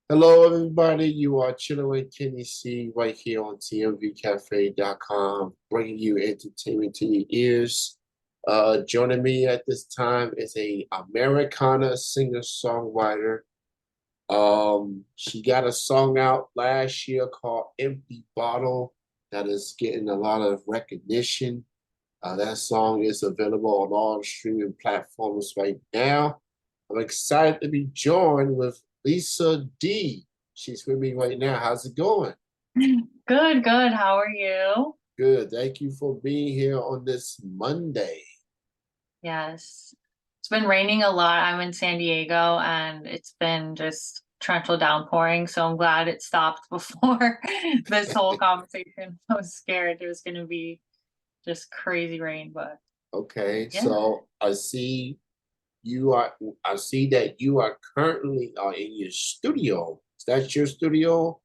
Hello, everybody. You are chilling with Kenny C right here on TMVcafe.com, bringing you entertainment to your ears. Joining me at this time is a Americana singer-songwriter. She got a song out last year called "Empty Bottle" that is getting a lot of recognition. That song is available on all streaming platforms right now. I'm excited to be joined with Lissa Dee. She's with me right now. How's it going? Good, good. How are you? Good. Thank you for being here on this Monday. Yes. It's been raining a lot. I'm in San Diego and it's been just torrential downpouring. So I'm glad it stopped before this whole conversation. I was scared it was going to be just crazy rain, but Okay, yeah. so you are I see that you are currently in your studio. Is that your studio?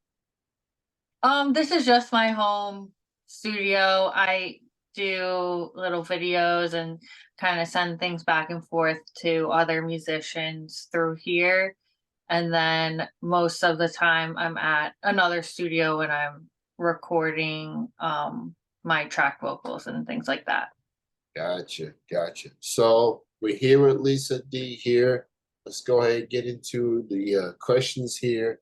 This is just my home studio. I do little videos and kind of send things back and forth to other musicians through here. And then most of the time I'm at another studio and I'm recording my track vocals and things like that. Gotcha, gotcha. So we're here with Lissa Dee here. Let's go ahead and get into the questions here.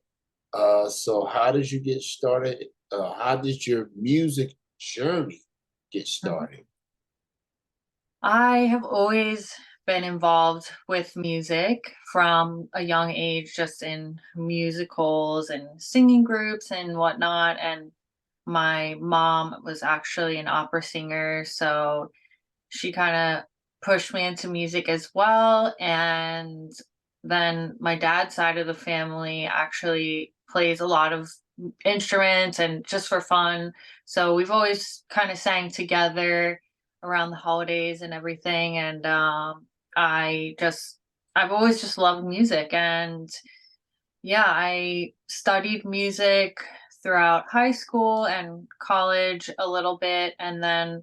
So how did you get started? How did your music journey get Mhm. started? I have always been involved with music from a young age, just in musicals and singing groups and whatnot. And my mom was actually an opera singer, so she kind of pushed me into music as well. And then my dad's side of the family actually plays a lot of instruments and just for fun. So we've always kind of sang together around the holidays and everything. And I've always just loved music. And yeah, I studied music throughout high school and college a little bit. And then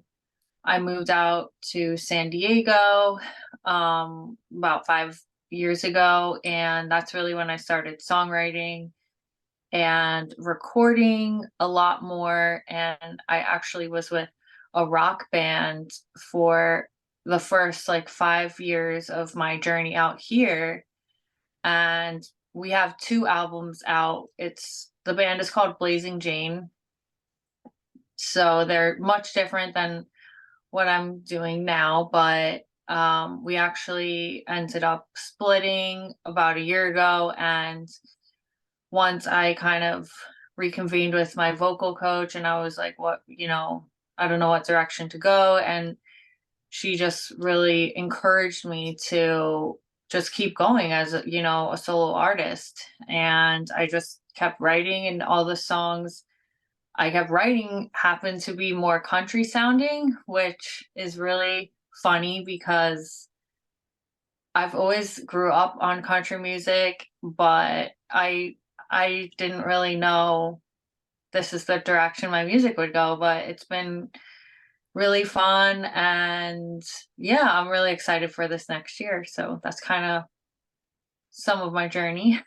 I moved out to San Diego about 5 years ago, and that's really when I started songwriting and recording a lot more. And I actually was with a rock band for the first like 5 years of my journey out here. And we have two albums out. It's the band is called Blazing Jane. So they're much different than what I'm doing now, but we actually ended up splitting about a year ago. And once I kind of reconvened with my vocal coach, and I was like, I don't know what direction to go. And she just really encouraged me to just keep going as a solo artist. And I just kept writing, and all the songs I kept writing happened to be more country sounding, which is really funny because I've always grew up on country music, but I didn't really know this is the direction my music would go, but it's been really fun. And yeah, I'm really excited for this next year. So that's kind of some of my journey.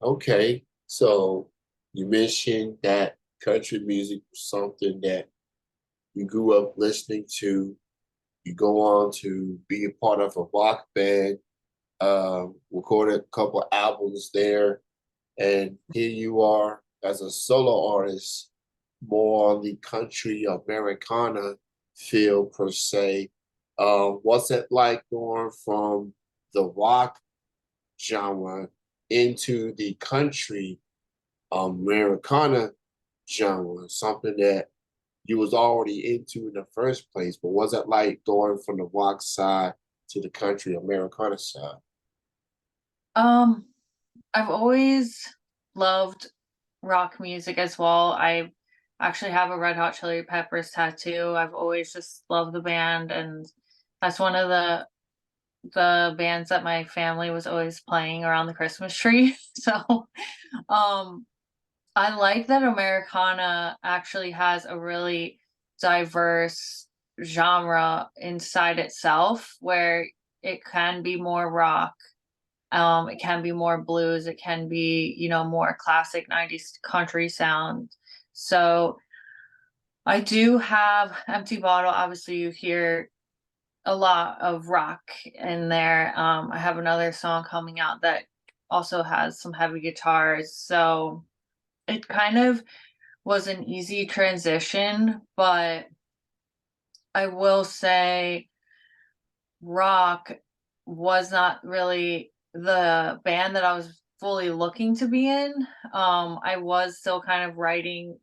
Okay, so you mentioned that country music was something that you grew up listening to. You go on to be a part of a rock band, recorded a couple albums there, and here you are as a solo artist, more on the country Americana feel per se. What's it like going from the rock genre into the country Americana genre, something that you was already into in the first place, but was it like going from the rock side to the country Americana side? Um, I've always loved rock music as well. I actually have a Red Hot Chili Peppers tattoo. I've always just loved the band, and that's one of the bands that my family was always playing around the Christmas tree. So, um I like that Americana actually has a really diverse genre inside itself where it can be more rock It can be more blues, it can be, more classic 90s country sound. So I do have Empty Bottle. Obviously, you hear a lot of rock in there. I have another song coming out that also has some heavy guitars. So it kind of was an easy transition, but I will say rock was not really the band that I was fully looking to be in. I was still kind of writing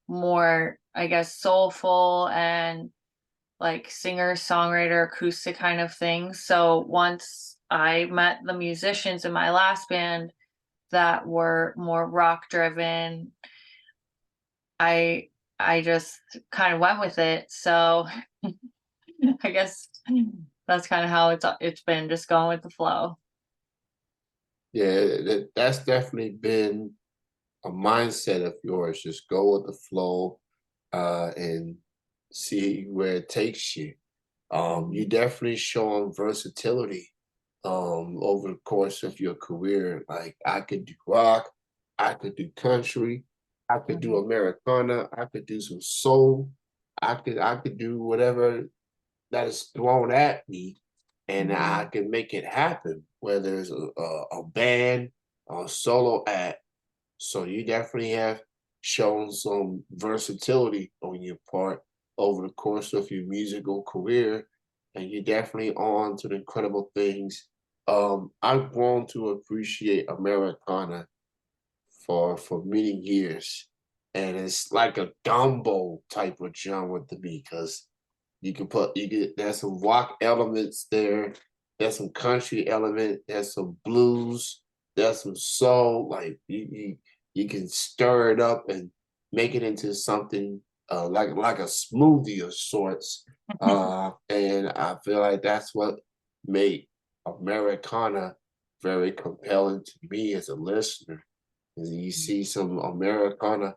more, I guess, soulful and like singer songwriter acoustic kind of thing. So once I met the musicians in my last band that were more rock driven, I I just kind of went with it. So I guess that's kind of how it's been, just going with the flow. Yeah, that's definitely been a mindset of yours. Just go with the flow, and see where it takes you. You Mhm. definitely showing versatility over the course of your career. Like I could do rock, I could do country, I could do Mhm. Americana, I could do some soul, I could do whatever that is thrown at me, and I Mhm. can make it happen. Whether it's a band, a solo act, so you definitely have shown some versatility on your part over the course of your musical career, and you're definitely on to the incredible things. I've grown to appreciate Americana for many years, and it's like a gumbo type of genre to me because there's some rock elements there, there's some country element, there's some blues, there's some soul. Like you can stir it up and make it into something like a smoothie of sorts. And I feel like that's what made Americana very compelling to me as a listener. And you see some Americana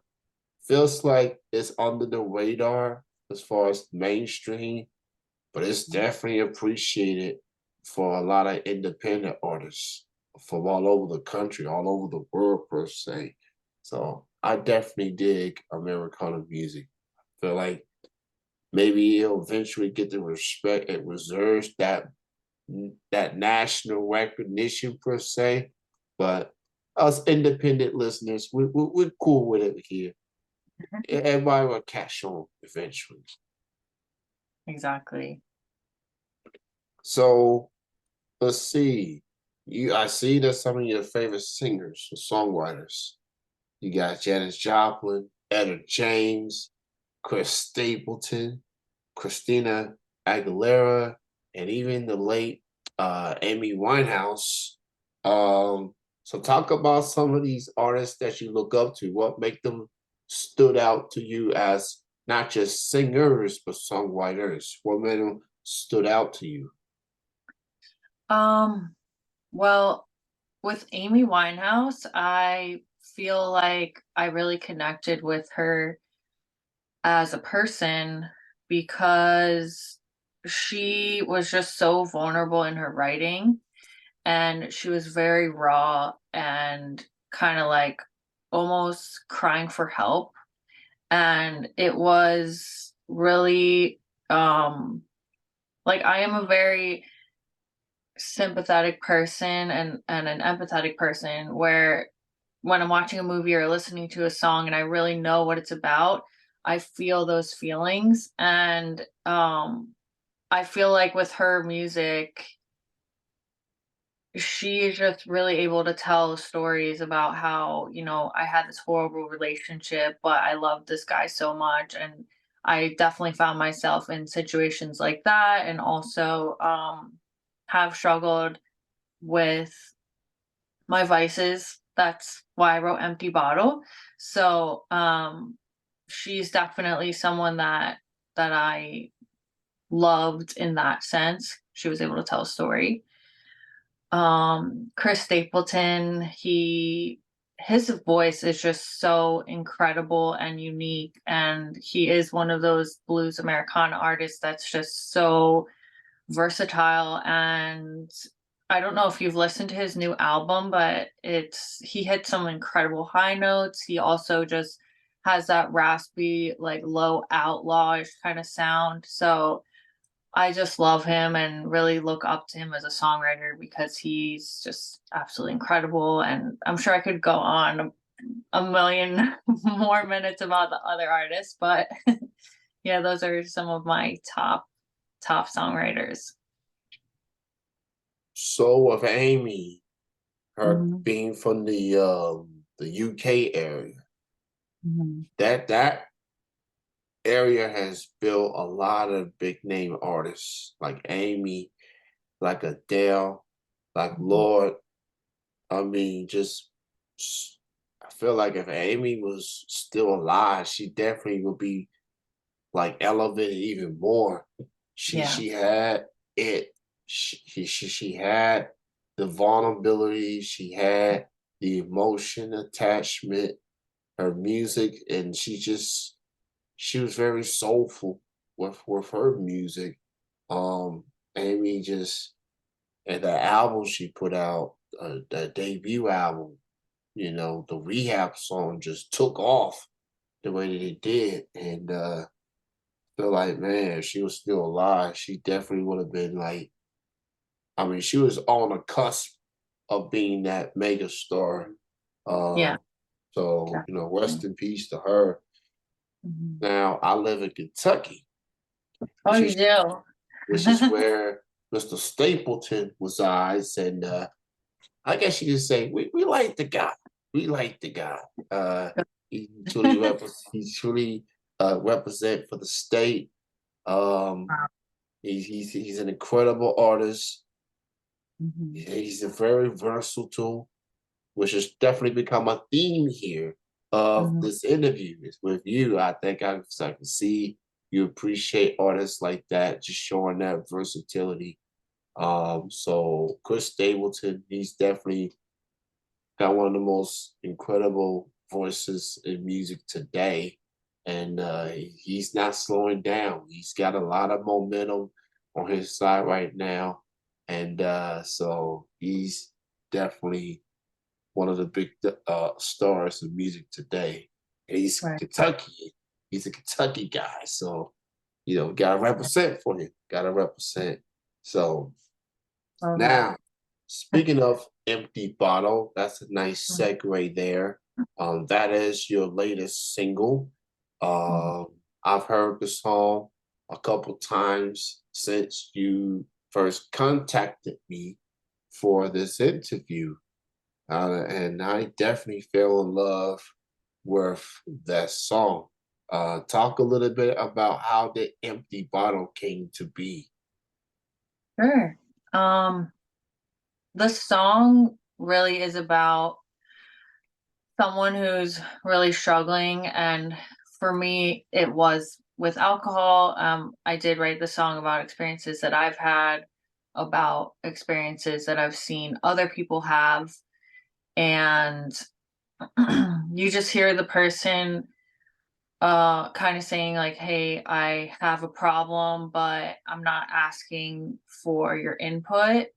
feels like it's under the radar as far as mainstream, but it's definitely appreciated for a lot of independent artists from all over the country, all over the world per se. So I definitely dig Americana music. I feel like maybe it'll eventually get the respect it deserves, that national recognition per se. But us independent listeners, we're cool with it here. Everybody will catch on eventually. Exactly. So let's see. I see that some of your favorite singers or songwriters. You got Janis Joplin, Etta James, Chris Stapleton, Christina Aguilera, and even the late Amy Winehouse. So talk about some of these artists that you look up to. What make them stood out to you as not just singers but songwriters? What made them stood out to you? Um, well, with Amy Winehouse, I feel like I really connected with her as a person because she was just so vulnerable in her writing, and she was very raw and kind of like almost crying for help, and it was really like I am a very sympathetic person and an empathetic person, where when I'm watching a movie or listening to a song and I really know what it's about, I feel those feelings. And I feel like with her music, she is just really able to tell stories about how, I had this horrible relationship, but I loved this guy so much. And I definitely found myself in situations like that, and also have struggled with my vices. That's why I wrote Empty Bottle. So she's definitely someone that I loved in that sense. She was able to tell a story. Chris Stapleton, his voice is just so incredible and unique, and he is one of those blues Americana artists that's just so versatile and I don't know if you've listened to his new album, but he hit some incredible high notes. He also just has that raspy, like low outlawish kind of sound. So I just love him and really look up to him as a songwriter because he's just absolutely incredible. And I'm sure I could go on a million more minutes about the other artists, but yeah, those are some of my top songwriters. So of Amy, her Mhm, being from the UK area, mhm, that area has built a lot of big name artists like Amy, like Adele, like mhm. Lord. I mean, I feel like if Amy was still alive, she definitely would be like elevated even more. Yeah, She had it. She had the vulnerability. She had the emotion attachment. Her music, and she was very soulful with her music. Amy just and the album she put out, the debut album, you know, the rehab song just took off the way that it did, and feel like, man, if she was still alive, she definitely would have been like, I mean, she was on the cusp of being that mega star. yeah, Um, so, you know, rest definitely. in peace to her. Mhm. Now, I live in Kentucky, Oh, which you is do? which is where Mr. Stapleton resides, and I guess you could say we like the guy. We like the guy. He truly represent for the state. Um, Wow. he's an incredible artist. Mhm, He's a very versatile, which has definitely become a theme here of mhm. this interview. Is with you. I can see you appreciate artists like that, just showing that versatility. So Chris Stapleton, he's definitely got one of the most incredible voices in music today. And he's not slowing down. He's got a lot of momentum on his side right now. And so he's definitely one of the big stars of music today. And he's Right. Kentucky. He's a Kentucky guy. So, you know, gotta represent for him. Gotta represent. So Love that. now, speaking of Empty Bottle, that's a nice Mhm, segue there. That is your latest single. mhm. I've heard the song a couple times since you first contacted me for this interview. And I definitely fell in love with that song. Talk a little bit about how the Empty Bottle came to be. Sure. Um, the song really is about someone who's really struggling, and for me, it was with alcohol. I did write the song about experiences that I've had, about experiences that I've seen other people have, and you just hear the person kind of saying like, hey, I have a problem, but I'm not asking for your input.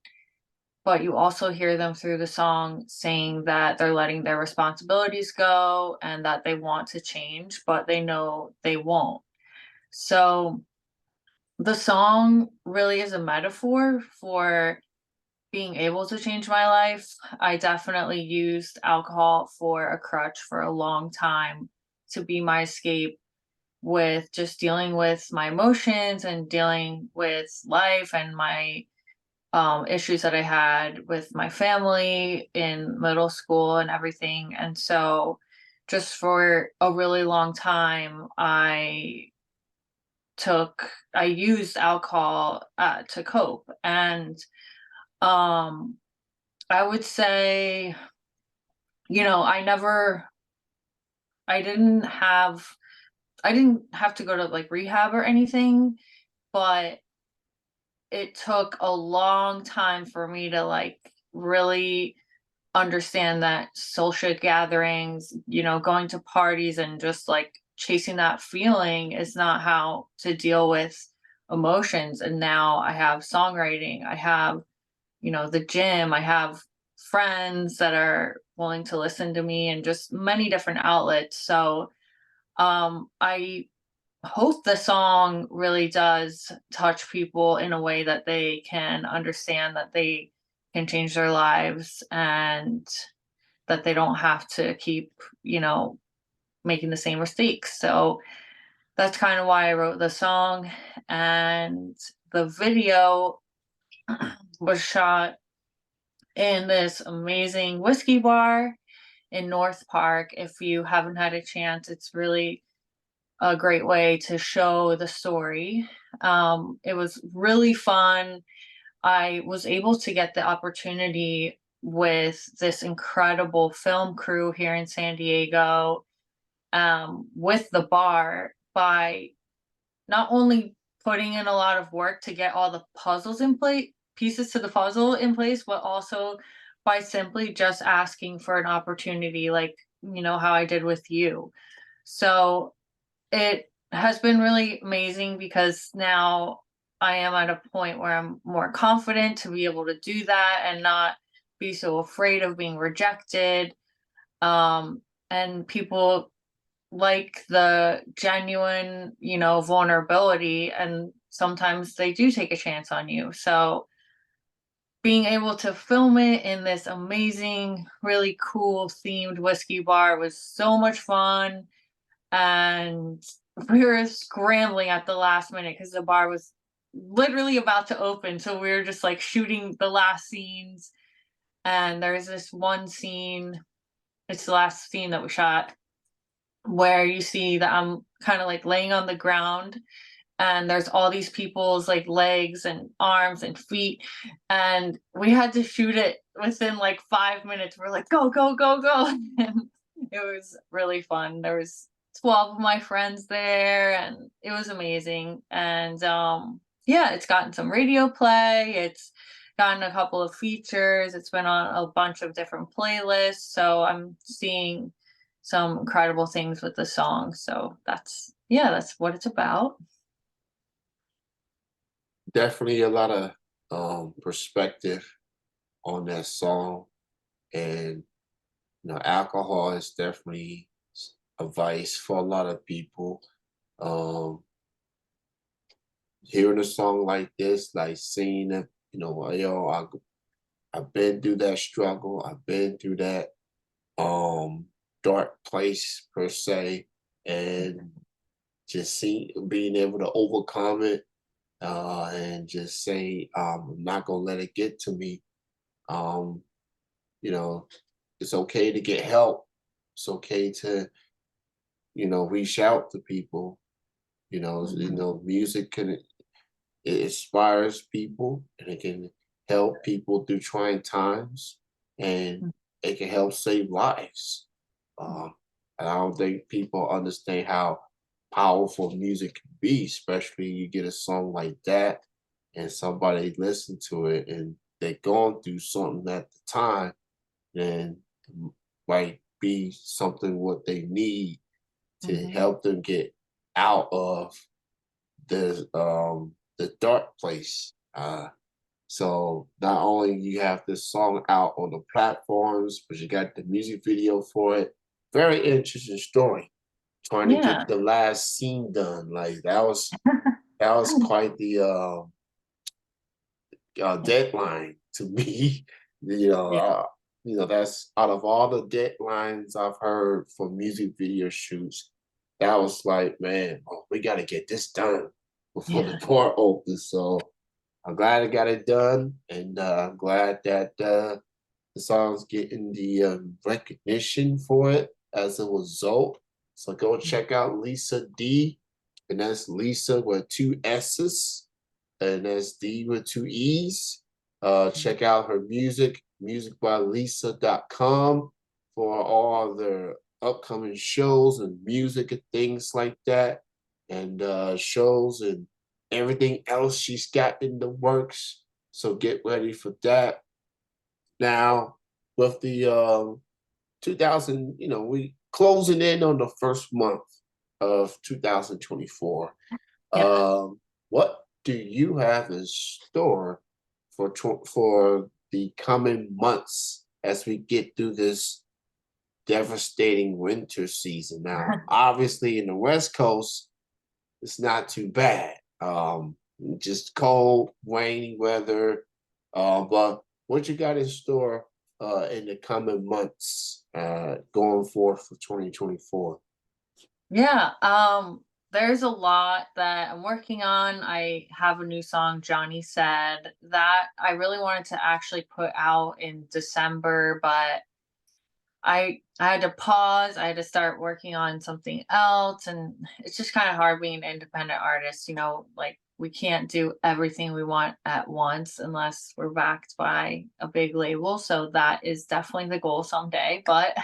But you also hear them through the song saying that they're letting their responsibilities go and that they want to change, but they know they won't. So the song really is a metaphor for being able to change my life. I definitely used alcohol for a crutch for a long time to be my escape with just dealing with my emotions and dealing with life and my issues that I had with my family in middle school and everything. And so, just for a really long time, I used alcohol to cope. And um, I would say, I didn't have, I didn't have to go to like rehab or anything, but it took a long time for me to like really understand that social gatherings, going to parties and just like chasing that feeling is not how to deal with emotions. And now I have songwriting, I have the gym. I have friends that are willing to listen to me and just many different outlets. So I hope the song really does touch people in a way that they can understand that they can change their lives and that they don't have to keep, making the same mistakes. So that's kind of why I wrote the song. And the video was shot in this amazing whiskey bar in North Park. If you haven't had a chance, it's really a great way to show the story. It was really fun. I was able to get the opportunity with this incredible film crew here in San Diego, with the bar, by not only putting in a lot of work to get all the puzzles in place, pieces to the puzzle in place, but also by simply just asking for an opportunity, like, how I did with you. So it has been really amazing because now I am at a point where I'm more confident to be able to do that and not be so afraid of being rejected. And people like the genuine, vulnerability, and sometimes they do take a chance on you. So being able to film it in this amazing, really cool themed whiskey bar was so much fun. And we were scrambling at the last minute because the bar was literally about to open. So we were just like shooting the last scenes. And there's this one scene, it's the last scene that we shot, where you see that I'm kind of like laying on the ground and there's all these people's like legs and arms and feet, and we had to shoot it within like 5 minutes. We're like, go, go, go, go. And it was really fun. There was 12 of my friends there and it was amazing. And yeah, it's gotten some radio play, it's gotten a couple of features, it's been on a bunch of different playlists, so I'm seeing some incredible things with the song. So that's what it's about. Definitely a lot of perspective on that song, and alcohol is definitely a vice for a lot of people. Um, Hearing a song like this, like seeing it, I've been through that struggle. I've been through that dark place per se, and just being able to overcome it, and just say, I'm not gonna let it get to me. Um, you know, it's okay to get help. It's okay to, reach out to people. Mhm. Music it inspires people and it can help people through trying times, and it can help save lives. Um, and I don't think people understand how powerful music can be, especially you get a song like that and somebody listen to it and they're going through something at the time, then might be something what they need to Mhm. help them get out of the dark place. So not only you have this song out on the platforms, but you got the music video for it. Very interesting story. Trying to Yeah. get the last scene done, like that was quite the deadline to me. you know, Yeah. uh, that's out of all the deadlines I've heard for music video shoots. That was like, man, oh, we got to get this done before the Yeah. door opens. So I'm glad I got it done, and I'm glad that the song's getting the recognition for it as a result. So go check out Lissa Dee, and that's Lisa with two S's, and that's D with two E's. Check out her music, musicbylisa.com, for all the upcoming shows and music and things like that, and shows and everything else she's got in the works. So get ready for that. Now, with the 2000, we closing in on the first month of 2024. Yeah. What do you have in store for the coming months as we get through this devastating winter season. Now, obviously, in the West Coast, it's not too bad. Just cold, rainy weather. But what you got in store in the coming months going forth for 2024? Yeah, there's a lot that I'm working on. I have a new song, Johnny Said, that I really wanted to actually put out in December, but I had to pause. I had to start working on something else, and it's just kind of hard being an independent artist, like we can't do everything we want at once unless we're backed by a big label. So that is definitely the goal someday. But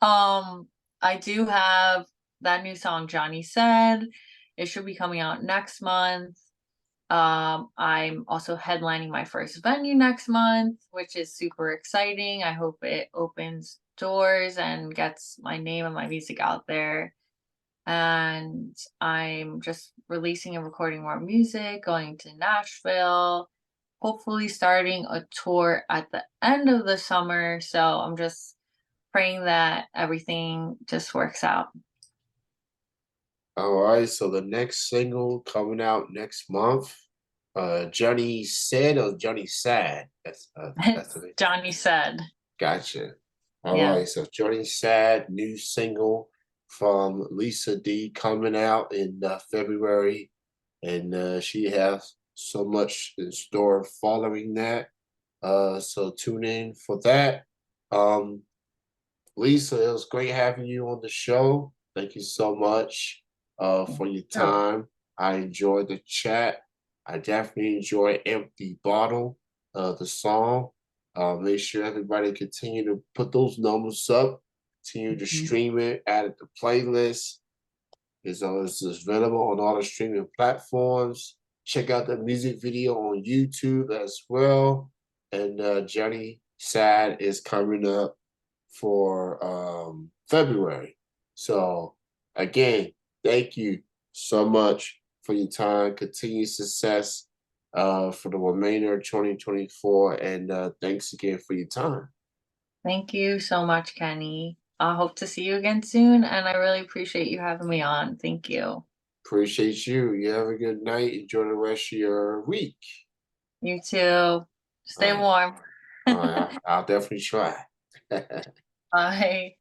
I do have that new song Johnny Said. It should be coming out next month. I'm also headlining my first venue next month, which is super exciting. I hope it opens doors and gets my name and my music out there. And I'm just releasing and recording more music, going to Nashville, hopefully starting a tour at the end of the summer. So I'm just praying that everything just works out. All right, so the next single coming out next month, Johnny Said or Johnny Sad? That's It's the name. Johnny Said. Gotcha. All Yeah. right, so Johnny Sad, new single from Lissa Dee coming out in February, and she has so much in store following that. So tune in for that. Um, Lisa, it was great having you on the show. Thank you so much for your Sure. time. I enjoyed the chat. I definitely enjoy Empty Bottle, the song. Make sure everybody continue to put those numbers up, continue to Mhm. stream it, add it to playlists. It's available on all the streaming platforms. Check out the music video on YouTube as well. And Johnny Sad is coming up for February. So again, thank you so much for your time. Continued success for the remainder of 2024. And thanks again for your time. Thank you so much, Kenny. I hope to see you again soon, and I really appreciate you having me on. Thank you. Appreciate you. You have a good night. Enjoy the rest of your week. You too. All Stay right. warm. All right. I'll definitely try. Bye.